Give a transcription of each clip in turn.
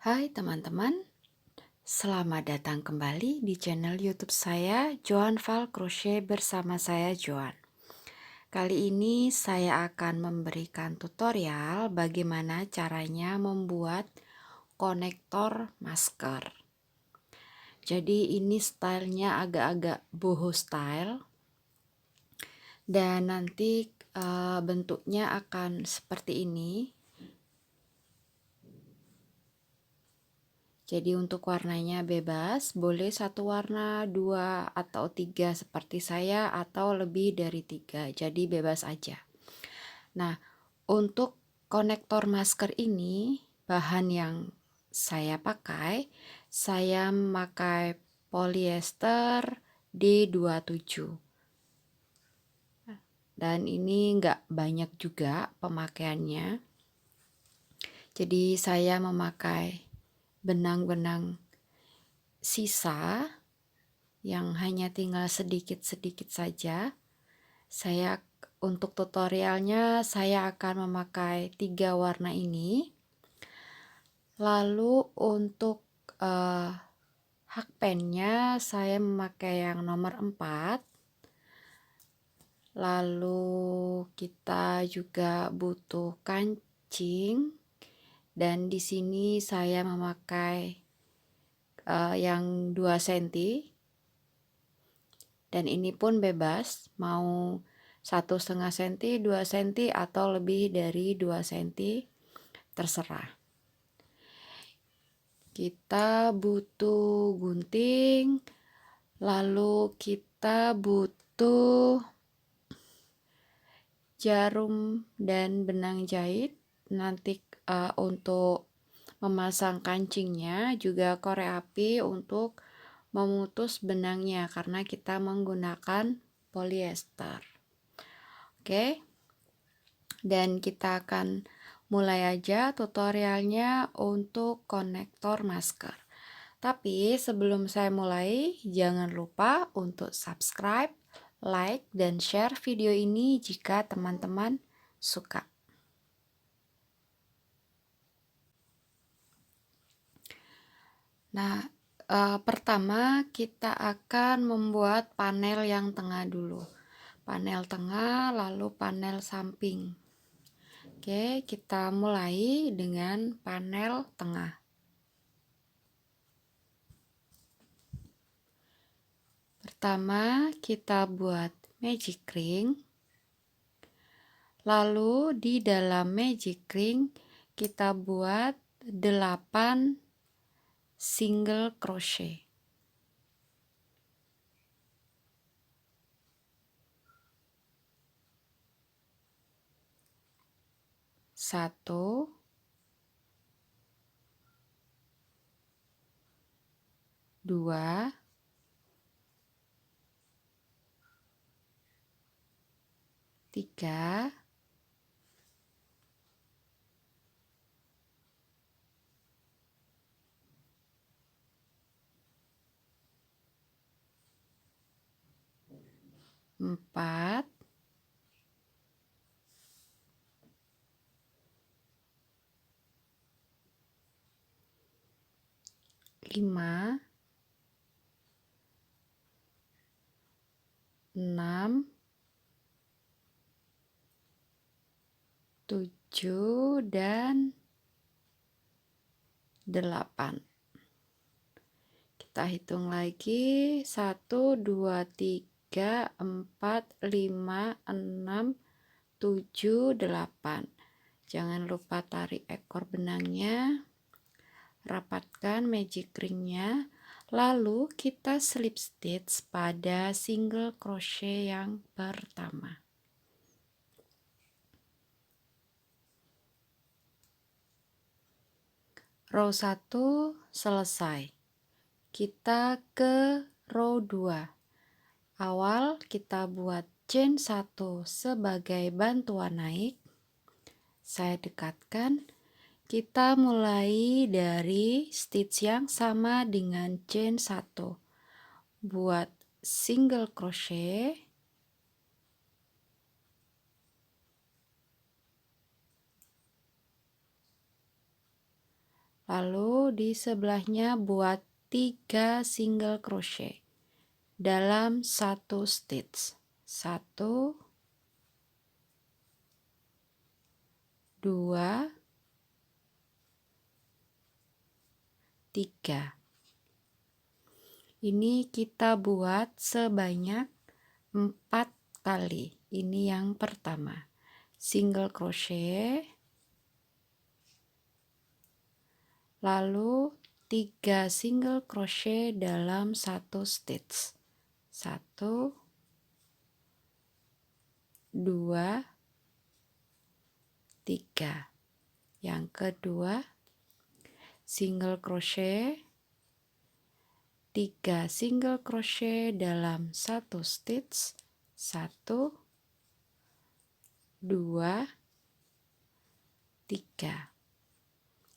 Hai teman-teman, selamat datang kembali di channel YouTube saya, Joan Val Crochet bersama saya Joan. Kali ini saya akan memberikan tutorial bagaimana caranya membuat konektor masker. Jadi ini stylenya agak-agak boho style dan nanti bentuknya akan seperti ini. Jadi untuk warnanya bebas, boleh satu warna, 2 atau 3 seperti saya, atau lebih dari 3, jadi bebas aja. Nah, untuk konektor masker ini, bahan yang saya memakai polyester D27. Dan ini nggak banyak juga pemakaiannya. Jadi saya memakai benang-benang sisa yang hanya tinggal sedikit-sedikit saja. Untuk tutorialnya saya akan memakai 3 warna ini. Lalu untuk hakpennya saya memakai yang nomor 4. Lalu kita juga butuh kancing, dan di sini saya memakai yang 2 cm. Dan ini pun bebas, mau 1,5 cm, 2 cm, atau lebih dari 2 cm, terserah. Kita butuh gunting, lalu kita butuh jarum dan benang jahit. Nanti untuk memasang kancingnya juga korek api untuk memutus benangnya karena kita menggunakan polyester. Oke, dan kita akan mulai aja tutorialnya untuk konektor masker. Tapi sebelum saya mulai, jangan lupa untuk subscribe, like, dan share video ini jika teman-teman suka. Nah, pertama kita akan membuat panel yang tengah dulu. Panel tengah, lalu panel samping. Oke, kita mulai dengan panel tengah. Pertama, kita buat magic ring. Lalu di dalam magic ring kita buat 8 single crochet. 1, 2, 3, 4, 5, 6, 7, dan 8. Kita hitung lagi, 1, 2, 3, 4, 5, 6, 7, 8. Jangan lupa tarik ekor benangnya, rapatkan magic ringnya, lalu kita slip stitch pada single crochet yang pertama. Row 1 selesai. Kita ke row 2. Awal kita buat chain 1 sebagai bantuan naik. Saya dekatkan. Kita mulai dari stitch yang sama dengan chain 1. Buat single crochet. Lalu di sebelahnya buat 3 single crochet dalam satu stitch. 1, 2, 3. Ini kita buat sebanyak 4 kali. Ini yang pertama. Single crochet, lalu 3 single crochet dalam satu stitch. 1, 2, 3. Yang kedua, single crochet, 3 single crochet dalam satu stitch. 1, 2, 3.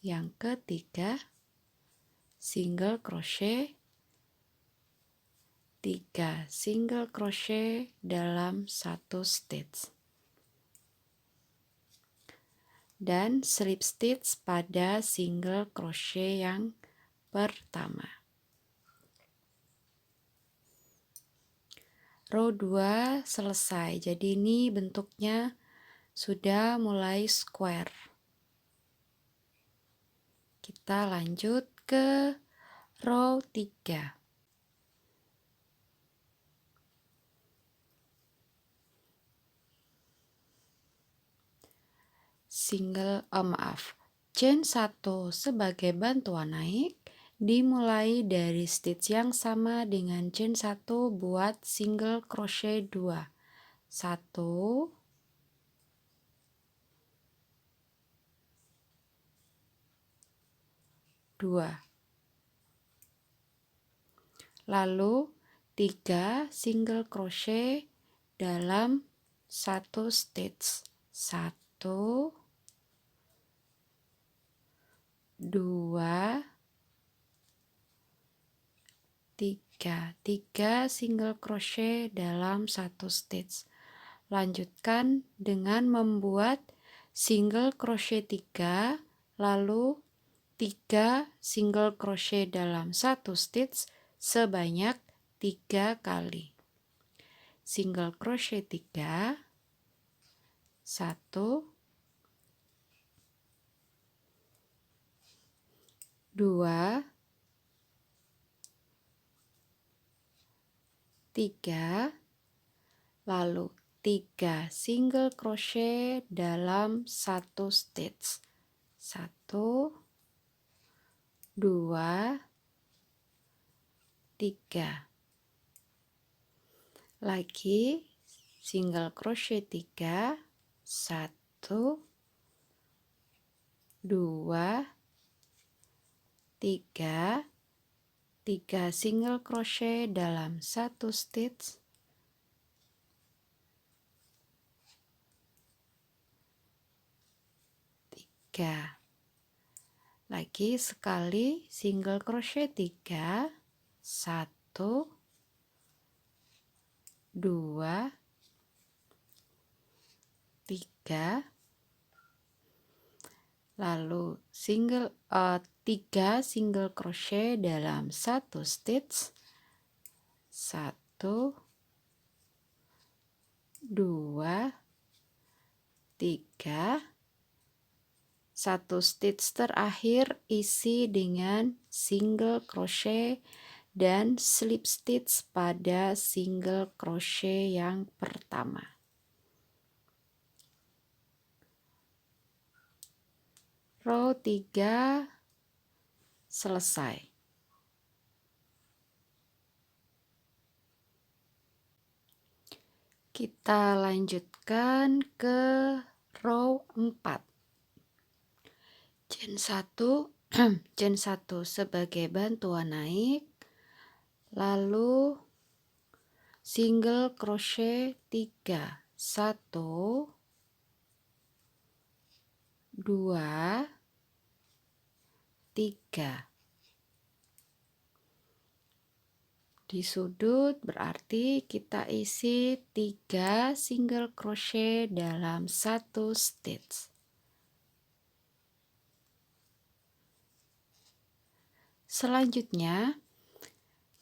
Yang ketiga, single crochet, 3 single crochet dalam satu stitch, dan slip stitch pada single crochet yang pertama. Row 2 selesai. Jadi ini bentuknya sudah mulai square. Kita lanjut ke row 3. Chain 1 sebagai bantuan naik, dimulai dari stitch yang sama dengan chain 1 buat single crochet 2. 1, 2. Lalu 3 single crochet dalam satu stitch. 1, 2, 3. 3 single crochet dalam satu stitch. Lanjutkan dengan membuat single crochet 3, lalu 3 single crochet dalam satu stitch sebanyak 3 kali. Single crochet 3, 1, 2, 3, lalu 3 single crochet dalam satu stitch. 1, 2, 3. Lagi single crochet 3, 1, 2, 3, 3 single crochet dalam satu stitch. 3. Lagi sekali single crochet 3, 1, 2, 3, lalu 3 single crochet dalam satu stitch. 1, 2, 3. Satu stitch terakhir isi dengan single crochet dan slip stitch pada single crochet yang pertama. Row 3 selesai. Kita lanjutkan ke row 4. Chain 1 chain 1 sebagai bantuan naik, lalu single crochet 3, 1, 2, 3. Di sudut berarti kita isi 3 single crochet dalam satu stitch. Selanjutnya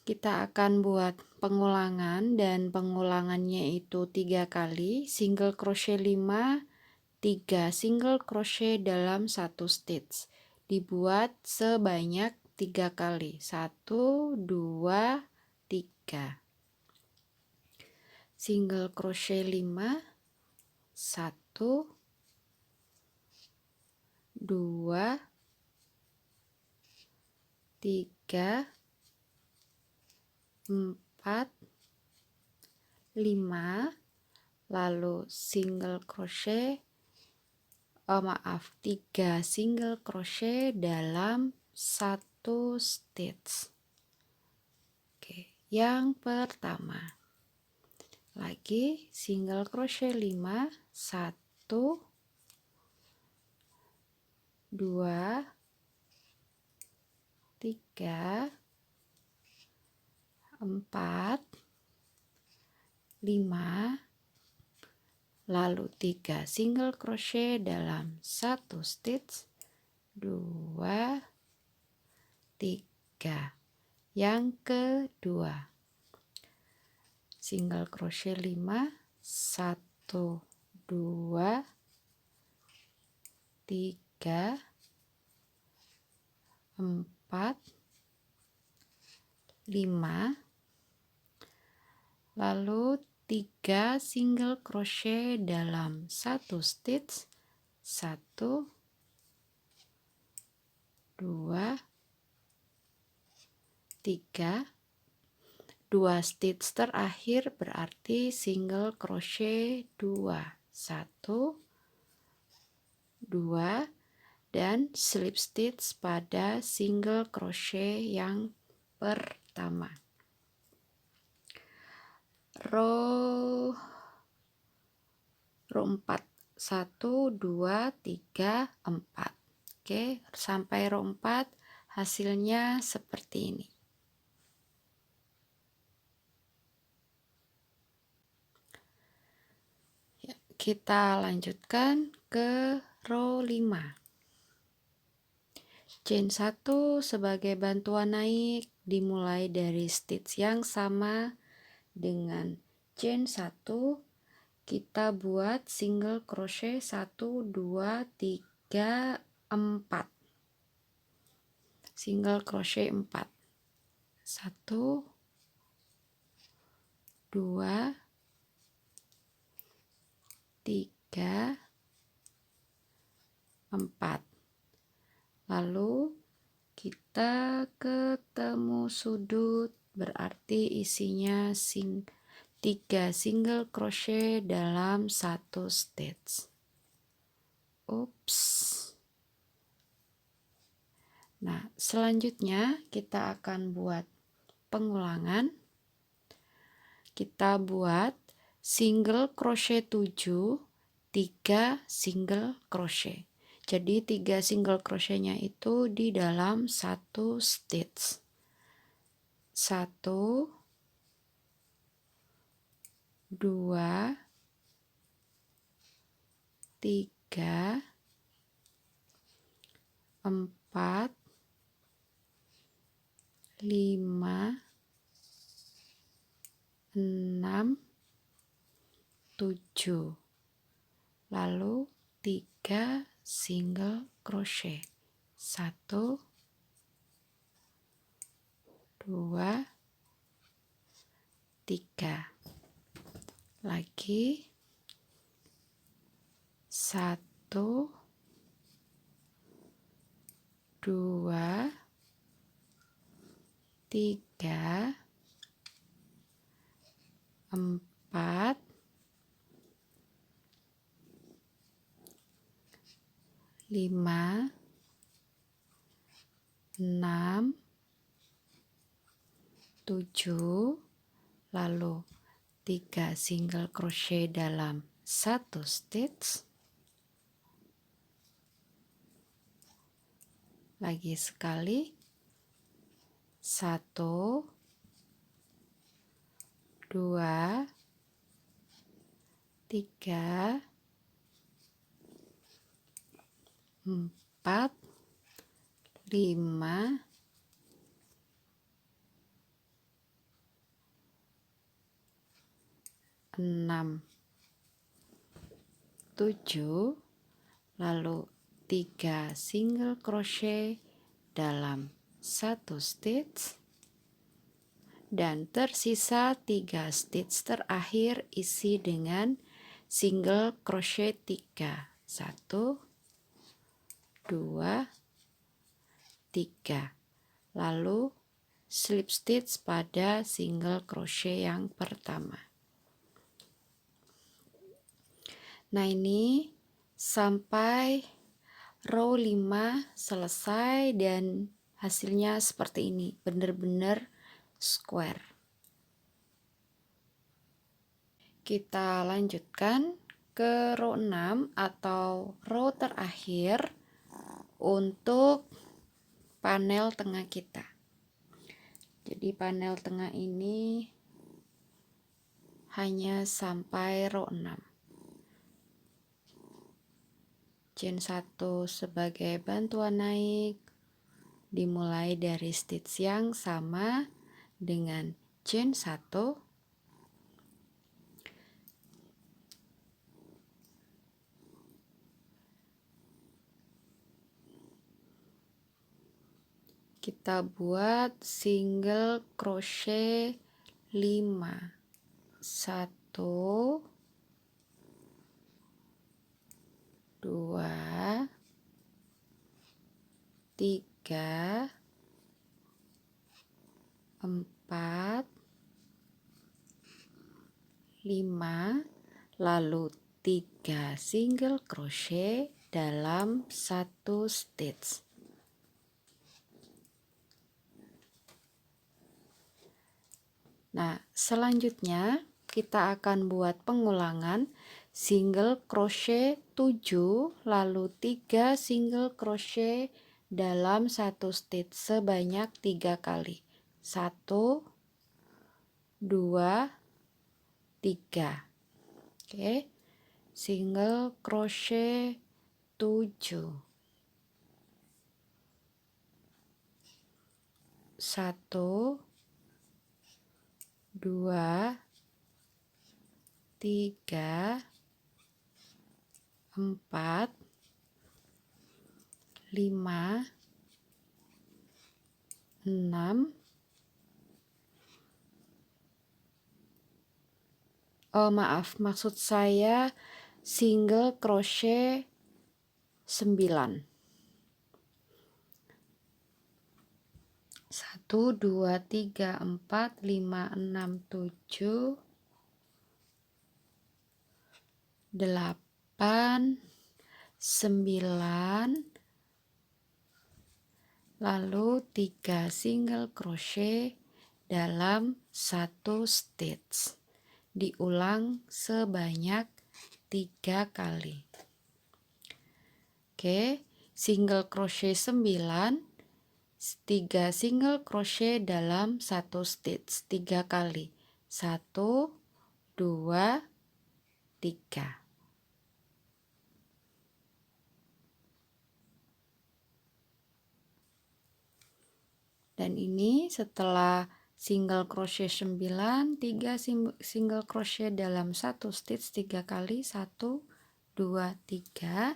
kita akan buat pengulangan, dan pengulangannya itu 3 kali single crochet 5, 3 single crochet dalam satu stitch. Dibuat sebanyak 3 kali. 1, 2, 3. Single crochet 5, 1, 2, 3, 4, 5, lalu single crochet, 3 single crochet dalam satu stitch. Oke, yang pertama lagi single crochet 5, 1, 2, 3, 4, 5, lalu 3 single crochet dalam satu stitch, 2, 3. Yang kedua, single crochet 5, 1, 2, 3, 4, 5, lalu 3 single crochet dalam satu stitch, 1, 2, 3, 2 stitch terakhir berarti single crochet 2, 1, 2, dan slip stitch pada single crochet yang pertama. Row 4, 1, 2, 3, 4. Oke, sampai row 4 hasilnya seperti ini. Ya, kita lanjutkan ke row 5. Chain 1 sebagai bantuan naik dimulai dari stitch yang sama dengan chain 1. Kita buat single crochet 1, 2, 3, 4. Single crochet 4. 1, 2, 3, 4. Lalu kita ketemu sudut, berarti isinya 3 single crochet dalam satu stitch. Ups. Nah, selanjutnya kita akan buat pengulangan. Kita buat single crochet 7, 3 single crochet. Jadi 3 single crochetnya itu di dalam satu stitch. 1, 2, 3, 4, 5, 6, 7. Lalu 3 single crochet. 1, 2, 3. Lagi 1, 2, 3, 4, 5, 6, 7, lalu 3 single crochet dalam satu stitch. Lagi sekali. 1, 2, 3, 4, 5, 6, 7, lalu 3 single crochet dalam 1 stitch, dan tersisa 3 stitch terakhir isi dengan single crochet 3, 1, 2, 3, lalu slip stitch pada single crochet yang pertama. Nah, ini sampai row 5 selesai dan hasilnya seperti ini, benar-benar square. Kita lanjutkan ke row 6 atau row terakhir untuk panel tengah kita. Jadi panel tengah ini hanya sampai row 6. Chain 1 sebagai bantuan naik, dimulai dari stitch yang sama dengan chain 1, kita buat single crochet 5, 1, 2, 3, 4, 5, lalu 3 single crochet dalam 1 stitch. Nah, selanjutnya kita akan buat pengulangan single crochet 7, lalu 3 single crochet dalam 1 stitch sebanyak 3 kali. 1, 2, 3. Oke. Single crochet 7. 1, 2, 3, 4, 5, 6, maksud saya single crochet 9. 1, 2, 3, 4, 5, 6, 7, 8, 9, lalu 3 single crochet dalam 1 stitch. Diulang sebanyak 3 kali. Oke, single crochet 9, 3 single crochet dalam 1 stitch 3 kali. 1, 2, 3. Dan ini setelah single crochet 9, 3 single crochet dalam 1 stitch 3 kali, 1, 2, 3.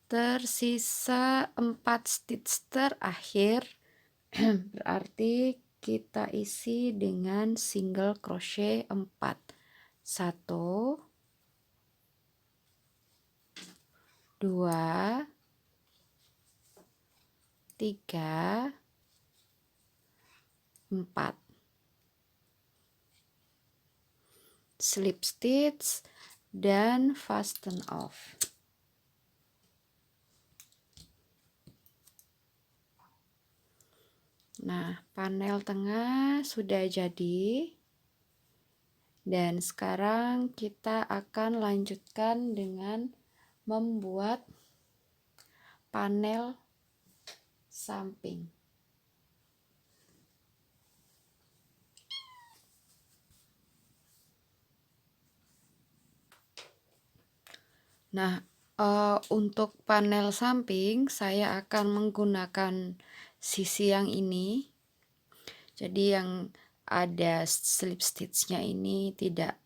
Tersisa 4 stitch terakhir. Berarti kita isi dengan single crochet 4. 1, 2, 3, 4. Slip stitch dan fasten off. Nah, panel tengah sudah jadi. Dan sekarang kita akan lanjutkan dengan membuat panel samping. Nah, untuk panel samping saya akan menggunakan sisi yang ini. Jadi yang ada slip stitchnya ini tidak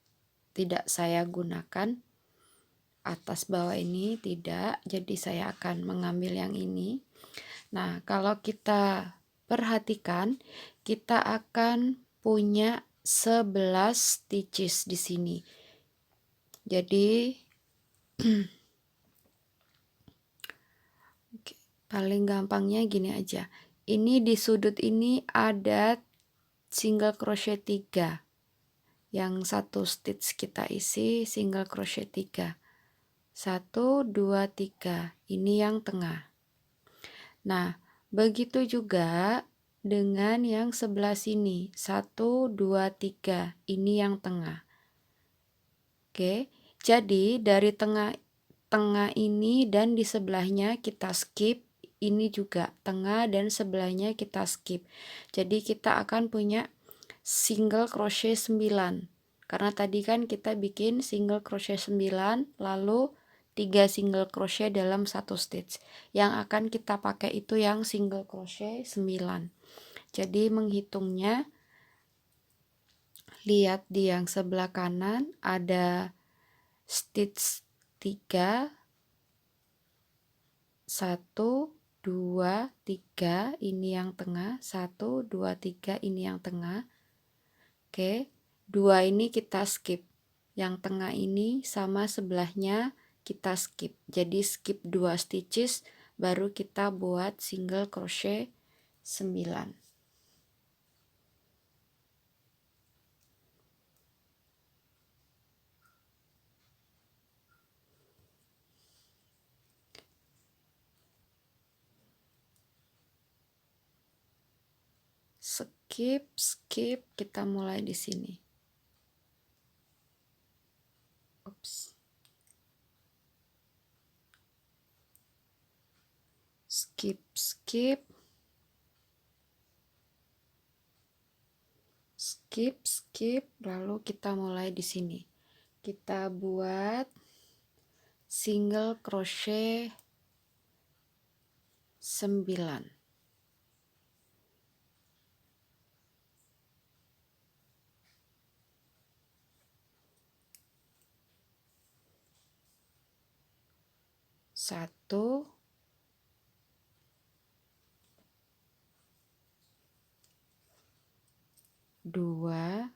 tidak saya gunakan atas bawah ini, tidak. Jadi saya akan mengambil yang ini. Nah, kalau kita perhatikan, kita akan punya 11 stitches di sini. Jadi paling gampangnya gini aja. Ini di sudut ini ada single crochet 3. Yang satu stitch kita isi single crochet 3. 1 2 3. Ini yang tengah. Nah, begitu juga dengan yang sebelah sini. 1 2 3. Ini yang tengah. Oke. Jadi dari tengah ini dan di sebelahnya kita skip. Ini juga tengah dan sebelahnya kita skip. Jadi kita akan punya single crochet 9. Karena tadi kan kita bikin single crochet 9 lalu 3 single crochet dalam satu stitch. Yang akan kita pakai itu yang single crochet 9. Jadi menghitungnya, lihat di yang sebelah kanan ada stitch 3, 1 2 3, ini yang tengah, 1 2 3, ini yang tengah. Oke, 2 ini kita skip. Yang tengah ini sama sebelahnya kita skip. Jadi skip 2 stitches baru kita buat single crochet 9. Skip, kita mulai di sini. Oops. Skip, lalu kita mulai di sini. Kita buat single crochet 9. Satu, dua,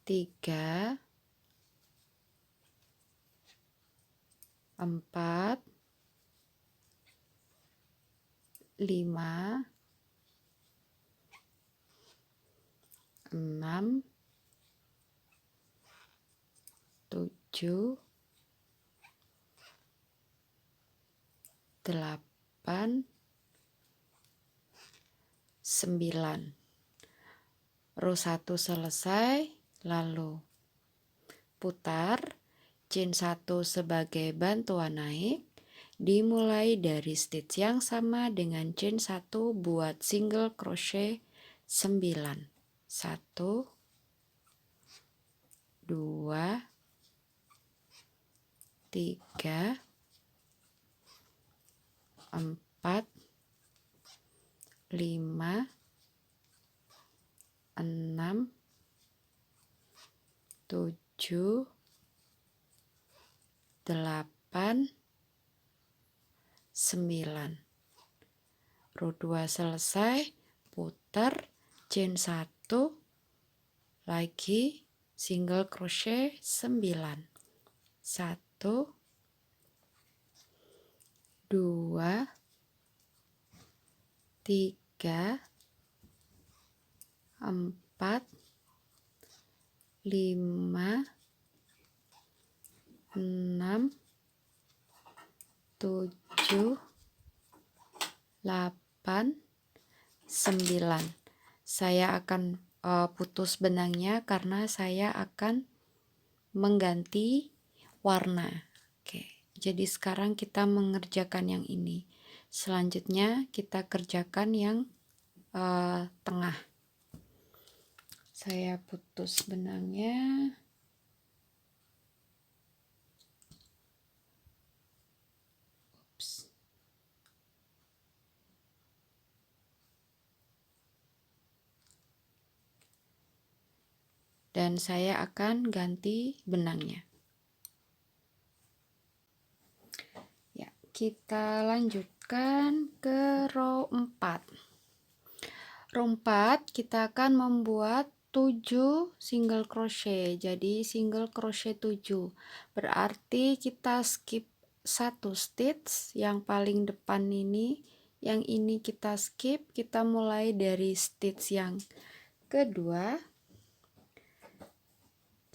tiga, 4, 5, 6, 7, 8, 9. Row 1 selesai, lalu putar chain 1 sebagai bantuan naik, dimulai dari stitch yang sama dengan chain 1 buat single crochet 9. 1 2 3 4 5 6 7 8 9. Row 2 selesai, putar chain 1 lagi single crochet 9. 1 2 3 4 5 6 7 8 9. Saya akan putus benangnya karena saya akan mengganti warna. Oke, jadi sekarang kita mengerjakan yang ini. Selanjutnya kita kerjakan yang tengah. Saya putus benangnya. Oops. dan saya akan ganti benangnya. Ya, kita lanjutkan ke row 4. Row 4 kita akan membuat 7 single crochet. Jadi single crochet 7. Berarti kita skip 1 stitch yang paling depan ini. Yang ini kita skip, kita mulai dari stitch yang kedua.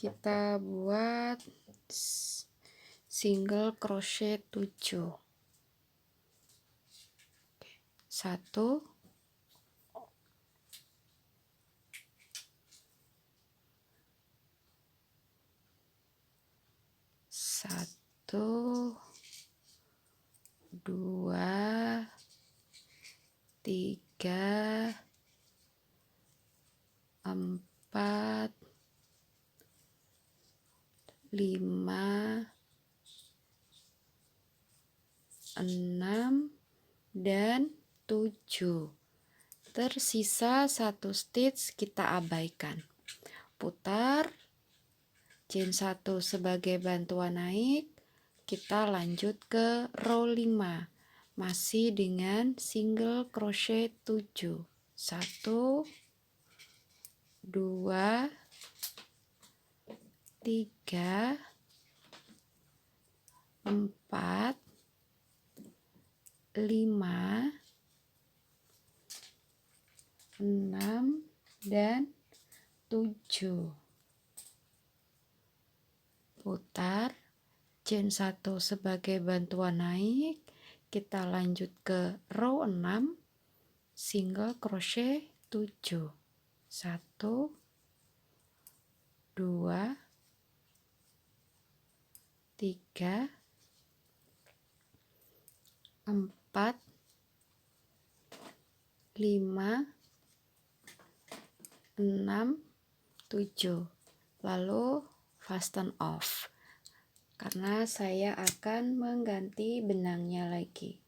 Kita buat single crochet 7. 1, 1, 2, 3, 4, 5, 6, dan 7. Tersisa 1 stitch kita abaikan. Putar, chain 1 sebagai bantuan naik, kita lanjut ke row 5. Masih dengan single crochet 7. 1, 2, 3, 4, 5, 6, dan 7. Putar, chain 1 sebagai bantuan naik, kita lanjut ke row 6, single crochet 7. 1, 2, 3, 4, 5, 6, 7. Lalu fasten off. Karena saya akan mengganti benangnya lagi.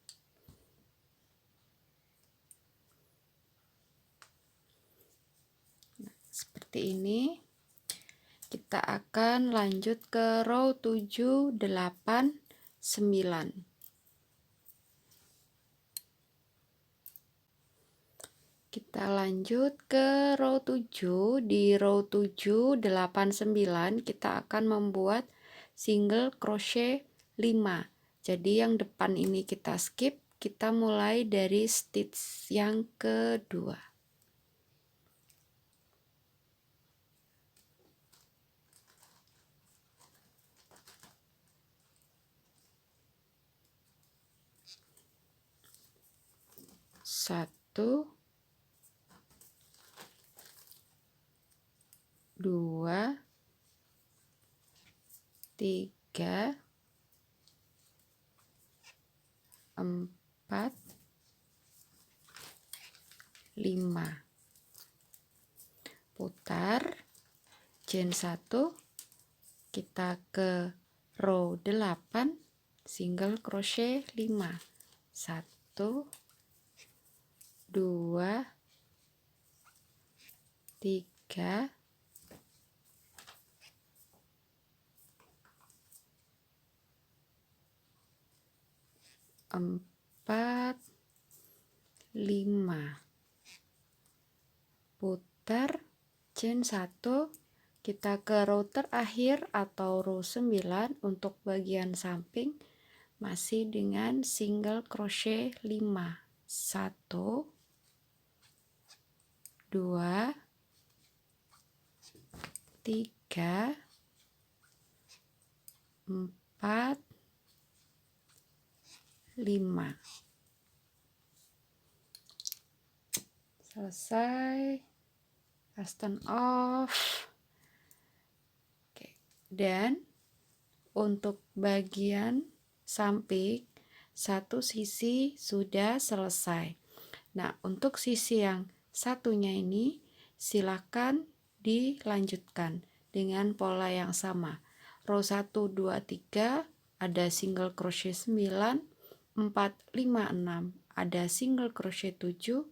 Nah, seperti ini. Kita akan lanjut ke row 7, 8, 9. Kita lanjut ke row 7. Di row 7, 8, 9 kita akan membuat single crochet 5. Jadi yang depan ini kita skip, kita mulai dari stitch yang kedua. Satu, 2, 3, 4, 5. Putar, chain 1, kita ke row 8, single crochet 5. 1, 2, 3, 4, 5. Putar, chain 1, kita ke row terakhir atau row 9. Untuk bagian samping masih dengan single crochet 5. 1, 2, 3, 4, 5. Selesai, fasten off. Oke. Dan untuk bagian samping satu sisi sudah selesai. Nah, untuk sisi yang satunya ini silakan dilanjutkan dengan pola yang sama. Row 1, 2, 3 ada single crochet 9, 4, 5, 6 ada single crochet 7,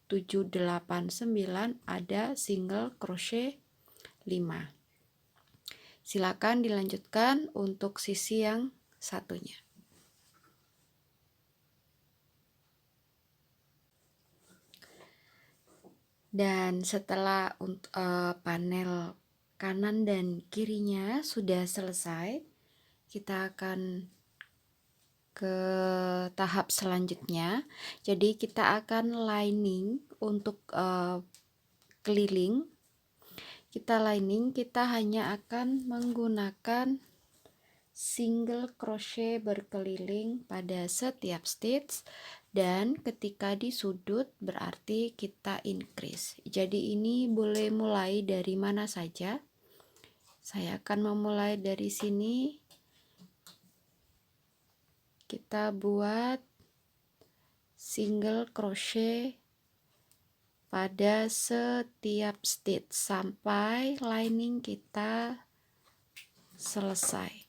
7, 8, 9 ada single crochet 5. Silakan dilanjutkan untuk sisi yang satunya. Dan setelah panel kanan dan kirinya sudah selesai, kita akan ke tahap selanjutnya. Jadi kita akan lining untuk keliling. Kita hanya akan menggunakan single crochet berkeliling pada setiap stitch, dan ketika di sudut berarti kita increase. Jadi ini boleh mulai dari mana saja. Saya akan memulai dari sini. Kita buat single crochet pada setiap stitch sampai lining kita selesai.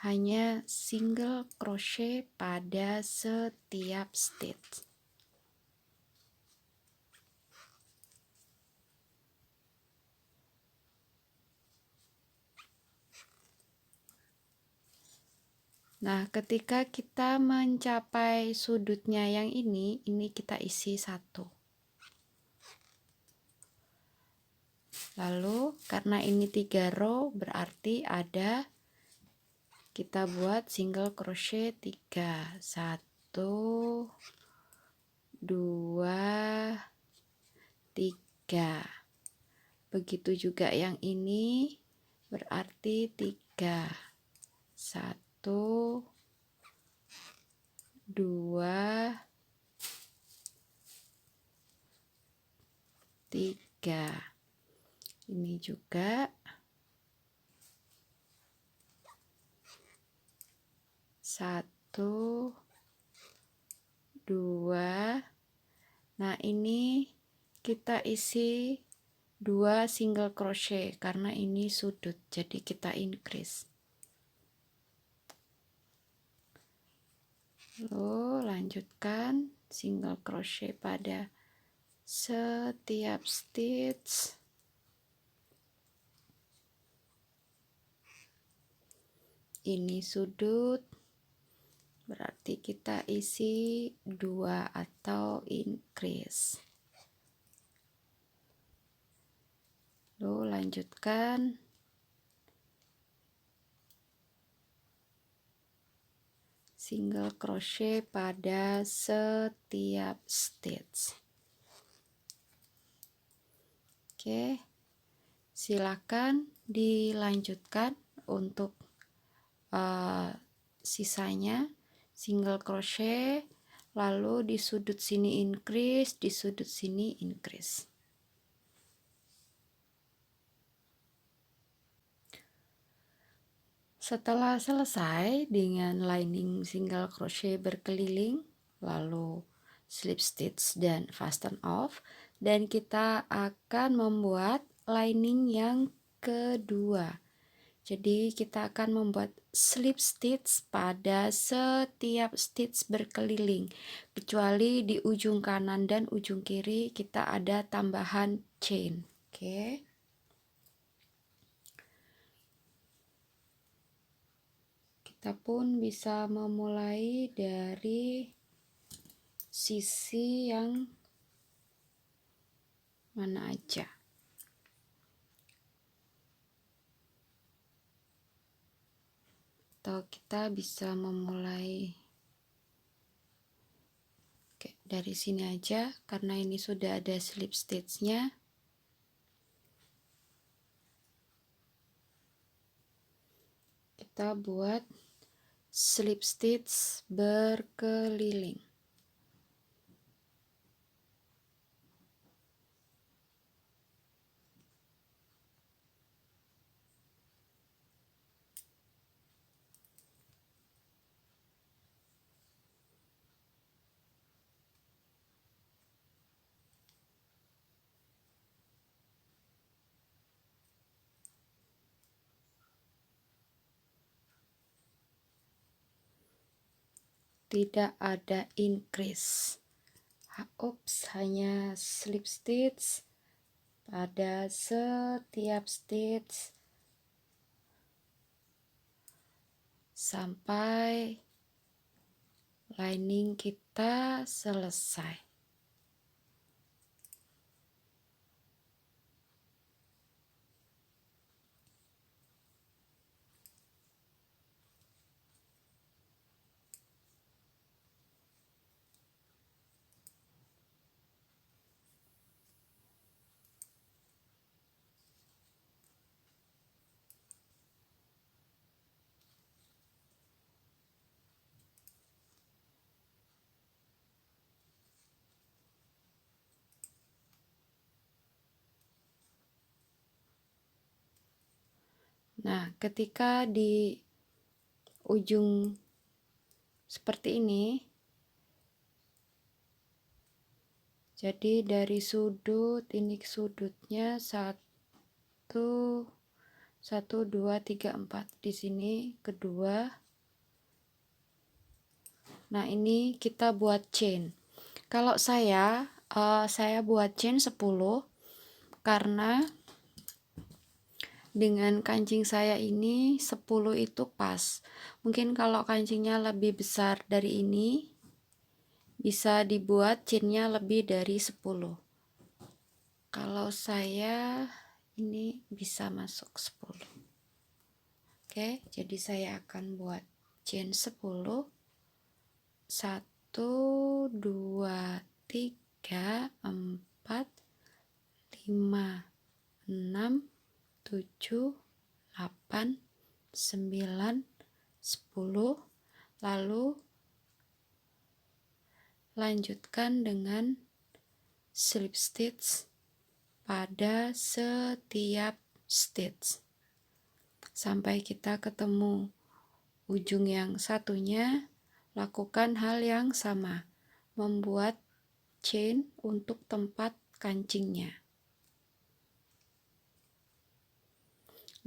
Hanya single crochet pada setiap stitch. Nah, ketika kita mencapai sudutnya yang ini kita isi 1. Lalu karena ini 3 row berarti kita buat single crochet 3. 1, 2, 3. Begitu juga yang ini berarti 3. 1, 2, 3. Ini juga 1, 2. Nah, ini kita isi 2 single crochet karena ini sudut, jadi kita increase. Lalu lanjutkan single crochet pada setiap stitch. Ini sudut, berarti kita isi 2 atau increase. Lalu lanjutkan single crochet pada setiap stitch. Oke, silakan dilanjutkan untuk sisanya single crochet, lalu di sudut sini increase, di sudut sini increase. Setelah selesai dengan lining single crochet berkeliling, lalu slip stitch dan fasten off, dan kita akan membuat lining yang kedua. Jadi kita akan membuat slip stitch pada setiap stitch berkeliling, kecuali di ujung kanan dan ujung kiri kita ada tambahan chain. Oke. Kita pun bisa memulai dari sisi yang mana aja. Atau kita bisa memulai dari sini aja karena ini sudah ada slip stitch-nya. Kita buat slip stitch berkeliling. Tidak ada increase. Hanya slip stitch pada setiap stitch sampai lining kita selesai. Nah, ketika di ujung seperti ini, jadi dari sudut ini sudutnya 1 2 3 4 di sini kedua. Nah, ini kita buat chain. Kalau saya buat chain 10 karena dengan kancing saya ini 10 itu pas. Mungkin kalau kancingnya lebih besar dari ini bisa dibuat chainnya lebih dari 10. Kalau saya ini bisa masuk 10. Oke, jadi saya akan buat chain 10. 1 2 3 4 5 6 7 8 9 10. Lalu lanjutkan dengan slip stitch pada setiap stitch sampai kita ketemu ujung yang satunya. Lakukan hal yang sama, membuat chain untuk tempat kancingnya.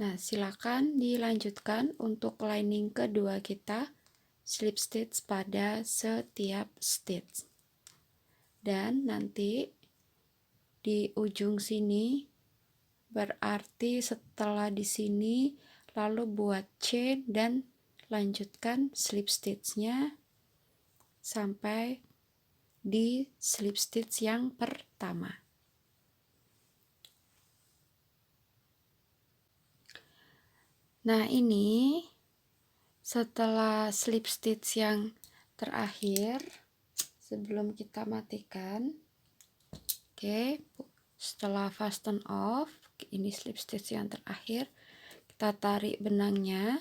Nah, silakan dilanjutkan untuk lining kedua kita, slip stitch pada setiap stitch. Dan nanti di ujung sini berarti setelah di sini lalu buat chain dan lanjutkan slip stitchnya sampai di slip stitch yang pertama. Nah, ini setelah slip stitch yang terakhir sebelum kita matikan. Oke, setelah fasten off, ini slip stitch yang terakhir, kita tarik benangnya.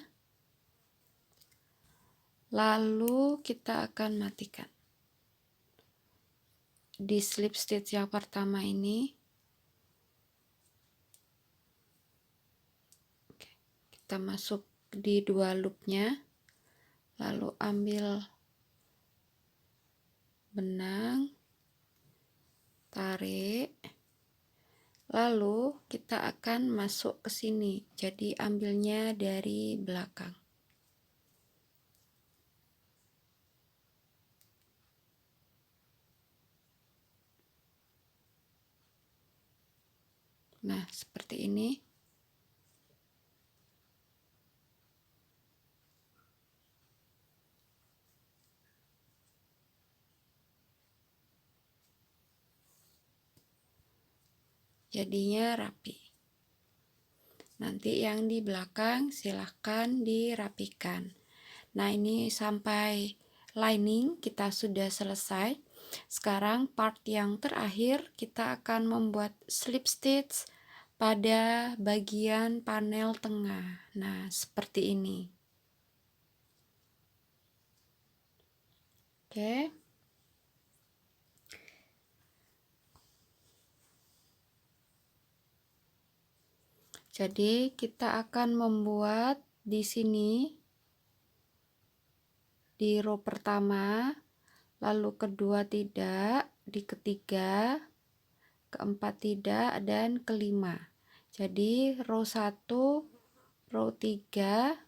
Lalu kita akan matikan. Di slip stitch yang pertama ini kita masuk di 2 loopnya, lalu ambil benang, tarik, lalu kita akan masuk ke sini, jadi ambilnya dari belakang. Nah, seperti ini. Jadinya rapi. Nanti yang di belakang silahkan dirapikan. Nah, ini sampai lining kita sudah selesai. Sekarang part yang terakhir kita akan membuat slip stitch pada bagian panel tengah. Nah, seperti ini. Oke. Jadi kita akan membuat di sini di row pertama, lalu kedua tidak, di ketiga, keempat tidak, dan kelima. Jadi row 1, row 3,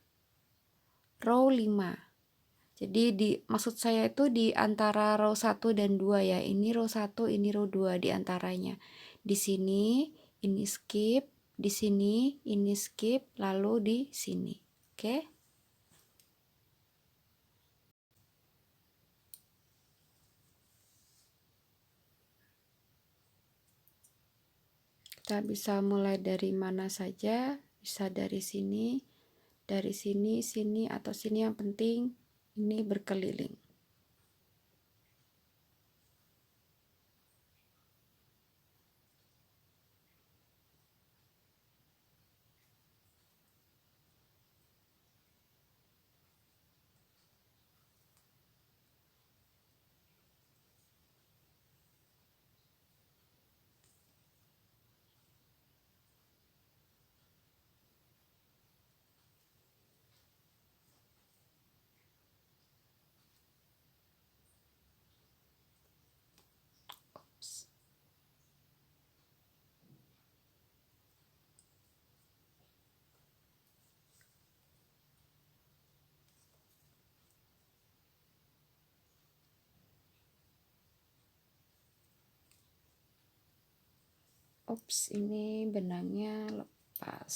row 5. Jadi maksud saya itu di antara row 1 dan 2 ya. Ini row 1, ini row 2 di antaranya. Di sini ini skip, di sini ini skip, lalu di sini. Oke. Kita bisa mulai dari mana saja, bisa dari sini, sini, atau sini, yang penting ini berkeliling. Oops. Ups, ini benangnya lepas.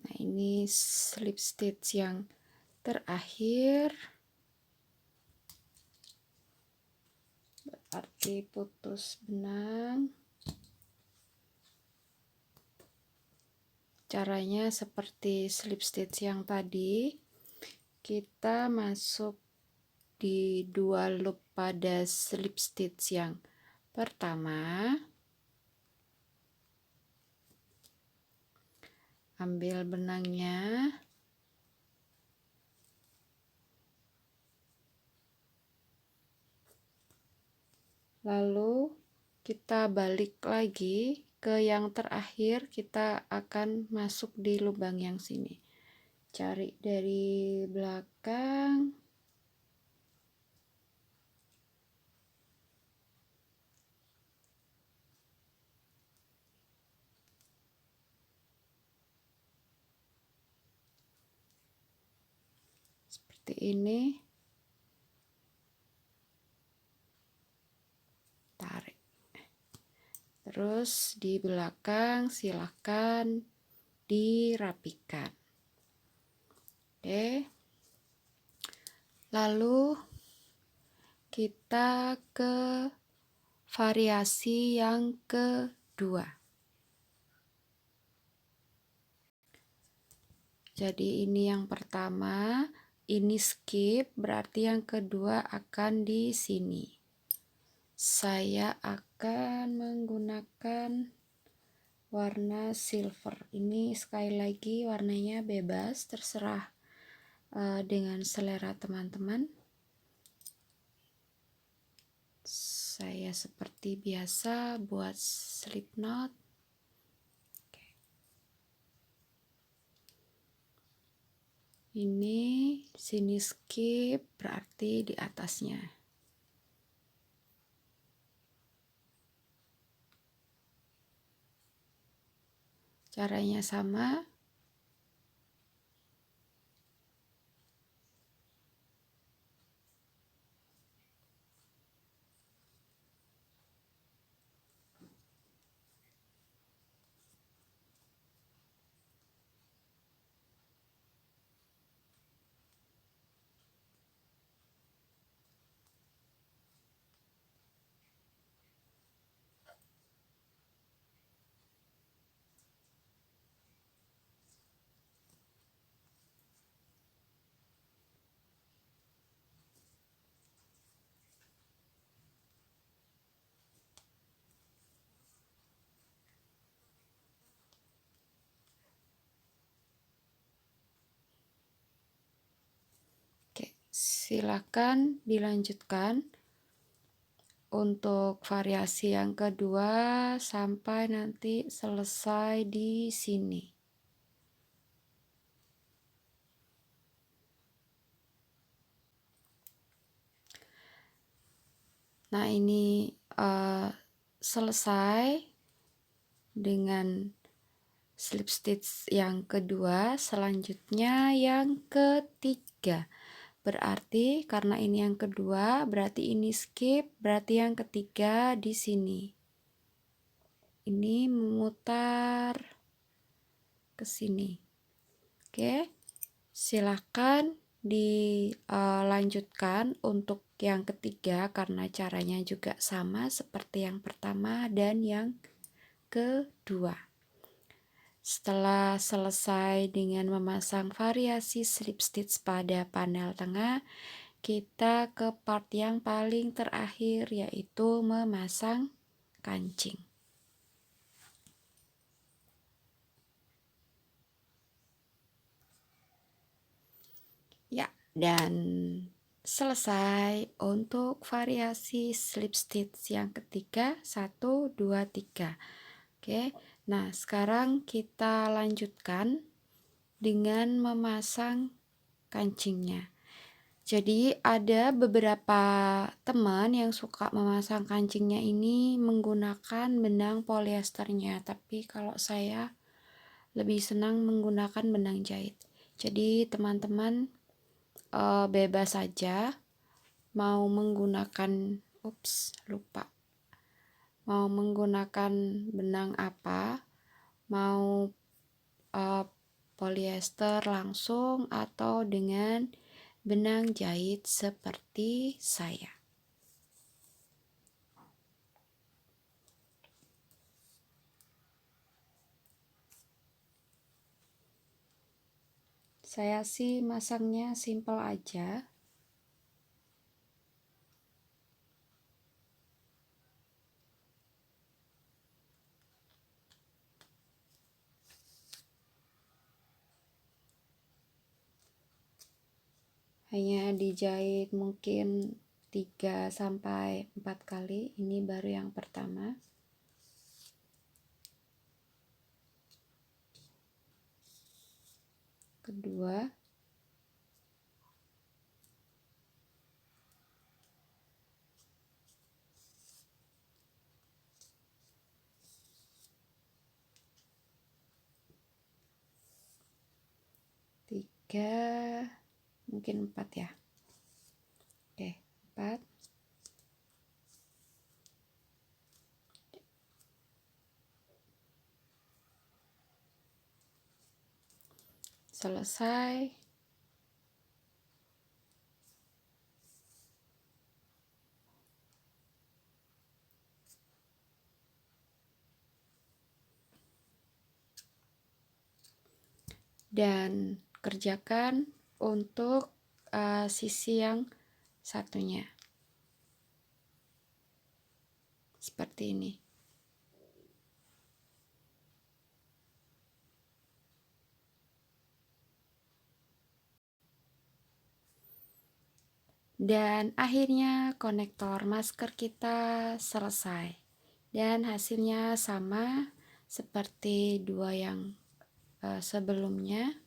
Nah, ini slip stitch yang terakhir, berarti putus benang. Caranya seperti slip stitch yang tadi, kita masuk di 2 loop pada slip stitch yang pertama, ambil benangnya, lalu kita balik lagi ke yang terakhir, kita akan masuk di lubang yang sini. Cari dari belakang, seperti ini, tarik. Terus di belakang silahkan dirapikan. Oke. Lalu kita ke variasi yang kedua. Jadi ini yang pertama, ini skip, berarti yang kedua akan di sini. Saya akan menggunakan warna silver. Ini sekali lagi warnanya bebas, terserah dengan selera teman-teman. Saya seperti biasa buat slip knot. Ini sini skip, berarti di atasnya. Caranya sama. Silakan dilanjutkan untuk variasi yang kedua sampai nanti selesai di sini. Nah, ini selesai dengan slip stitch yang kedua. Selanjutnya yang ketiga. Berarti karena ini yang kedua, berarti ini skip, berarti yang ketiga di sini. Ini memutar ke sini. Oke. Silakan dilanjutkan untuk yang ketiga karena caranya juga sama seperti yang pertama dan yang kedua. Setelah selesai dengan memasang variasi slip stitch pada panel tengah, kita ke part yang paling terakhir, yaitu memasang kancing. Ya, dan selesai untuk variasi slip stitch yang ketiga, 1, 2, 3. Oke, nah sekarang kita lanjutkan dengan memasang kancingnya. Jadi ada beberapa teman yang suka memasang kancingnya ini menggunakan benang polyesternya, tapi kalau saya lebih senang menggunakan benang jahit. Jadi teman-teman bebas saja mau menggunakan mau menggunakan benang apa, mau polyester langsung atau dengan benang jahit seperti saya. Saya sih masangnya simple aja. Hanya dijahit mungkin 3-4 kali. Ini baru yang pertama. Kedua. Tiga, mungkin 4 ya. Oke, 4. Selesai. Dan kerjakan untuk sisi yang satunya. Seperti ini. Dan akhirnya konektor masker kita selesai. Dan hasilnya sama seperti dua yang sebelumnya.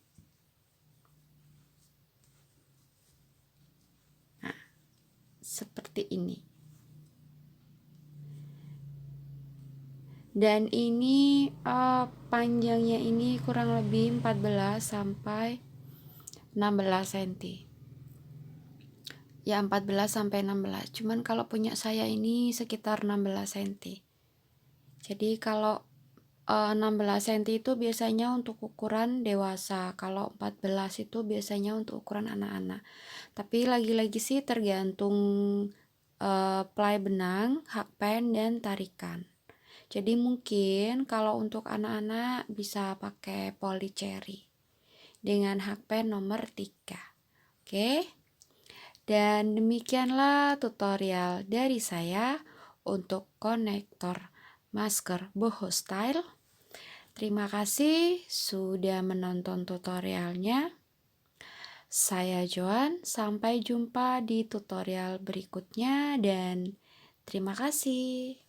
Nah, seperti ini. Dan ini panjangnya ini kurang lebih 14 sampai 16 cm. Ya 14 sampai 16. Cuman kalau punya saya ini sekitar 16 cm. Jadi kalau 16 cm itu biasanya untuk ukuran dewasa. Kalau 14 itu biasanya untuk ukuran anak-anak. Tapi lagi-lagi sih tergantung ply benang, hakpen, dan tarikan. Jadi mungkin kalau untuk anak-anak bisa pakai poly cherry dengan hakpen nomor 3. Oke. Dan demikianlah tutorial dari saya untuk konektor masker boho style. Terima kasih sudah menonton tutorialnya. Saya Joan, sampai jumpa di tutorial berikutnya dan terima kasih.